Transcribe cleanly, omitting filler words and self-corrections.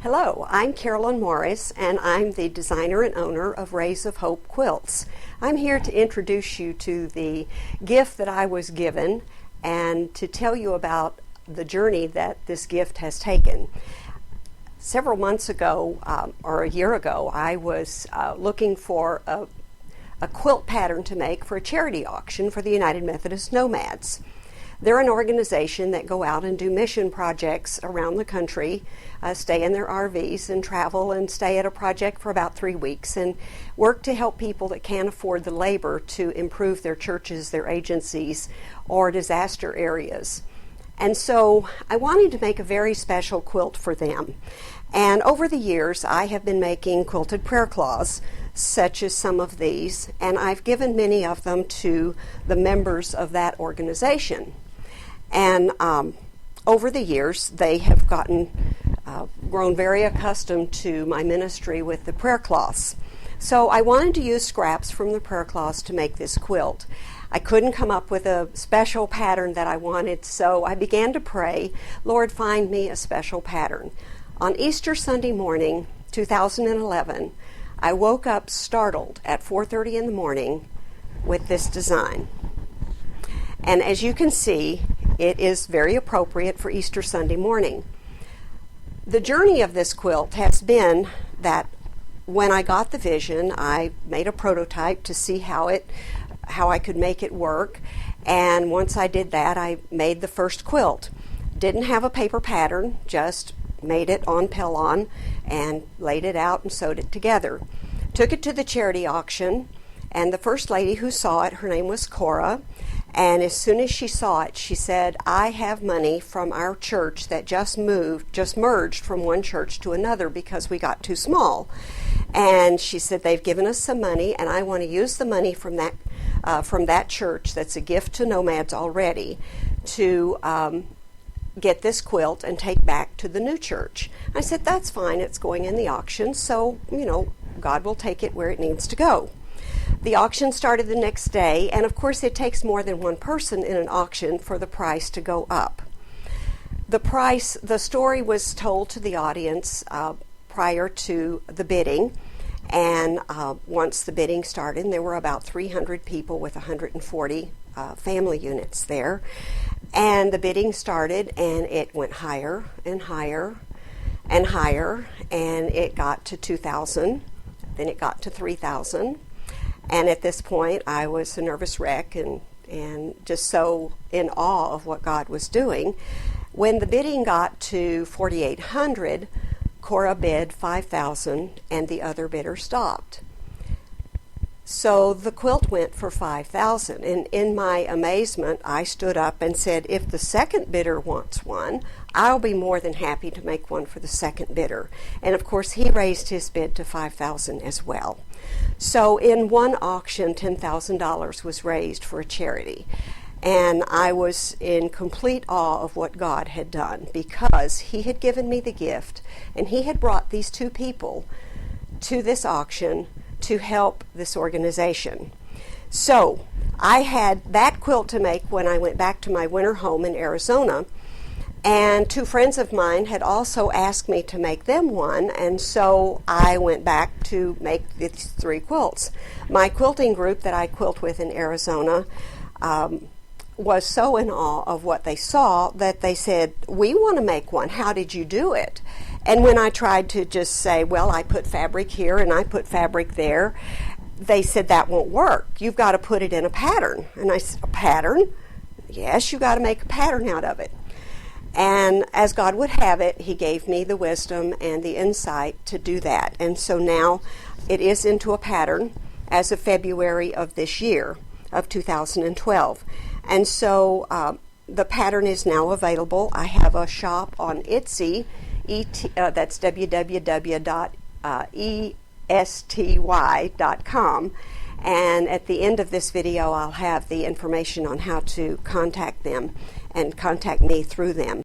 Hello, I'm Carolyn Morris, and I'm the designer and owner of Rays of Hope Quilts. I'm here to introduce you to the gift that I was given and to tell you about the journey that this gift has taken. Several months ago, or a year ago, I was looking for a quilt pattern to make for a charity auction for the United Methodist Nomads. They're an organization that go out and do mission projects around the country, stay in their RVs and travel and stay at a project for about 3 weeks and work to help people that can't afford the labor to improve their churches, their agencies, or disaster areas. And so I wanted to make a very special quilt for them. And over the years, I have been making quilted prayer cloths, such as some of these, and I've given many of them to the members of that organization. And over the years, they have grown very accustomed to my ministry with the prayer cloths. So I wanted to use scraps from the prayer cloths to make this quilt. I couldn't come up with a special pattern that I wanted, so I began to pray, Lord, find me a special pattern. On Easter Sunday morning, 2011, I woke up startled at 4:30 in the morning with this design. And as you can see, it is very appropriate for Easter Sunday morning. The journey of this quilt has been that when I got the vision, I made a prototype to see how I could make it work. And once I did that, I made the first quilt. Didn't have a paper pattern, just made it on Pellon and laid it out and sewed it together. Took it to the charity auction, and the first lady who saw it, her name was Cora, and as soon as she saw it, she said, I have money from our church that just merged from one church to another because we got too small. And she said, they've given us some money, and I want to use the money from that church that's a gift to nomads already to get this quilt and take back to the new church. I said, that's fine, it's going in the auction, so, God will take it where it needs to go. The auction started the next day, and of course it takes more than one person in an auction for the price to go up. The story was told to the audience prior to the bidding, and once the bidding started, there were about 300 people with 140 family units there. And the bidding started, and it went higher and higher and higher, and it got to 2,000, then it got to 3,000. And at this point, I was a nervous wreck and just so in awe of what God was doing. When the bidding got to 4,800, Cora bid 5,000, and the other bidder stopped. So the quilt went for 5,000, and in my amazement, I stood up and said, if the second bidder wants one, I'll be more than happy to make one for the second bidder. And of course, he raised his bid to 5,000 as well. So in one auction, $10,000 was raised for a charity. And I was in complete awe of what God had done, because he had given me the gift, and he had brought these two people to this auction to help this organization. So I had that quilt to make when I went back to my winter home in Arizona, and two friends of mine had also asked me to make them one, and so I went back to make these 3 quilts. My quilting group that I quilt with in Arizona was so in awe of what they saw that they said, we want to make one. How did you do it? And when I tried to just say, well, I put fabric here and I put fabric there, they said that won't work. You've got to put it in a pattern. And I said, a pattern? Yes, you got to make a pattern out of it. And as God would have it, he gave me the wisdom and the insight to do that. And so now it is into a pattern as of February of this year, of 2012. And so the pattern is now available. I have a shop on Etsy. That's www.esty.com, and at the end of this video I'll have the information on how to contact them and contact me through them.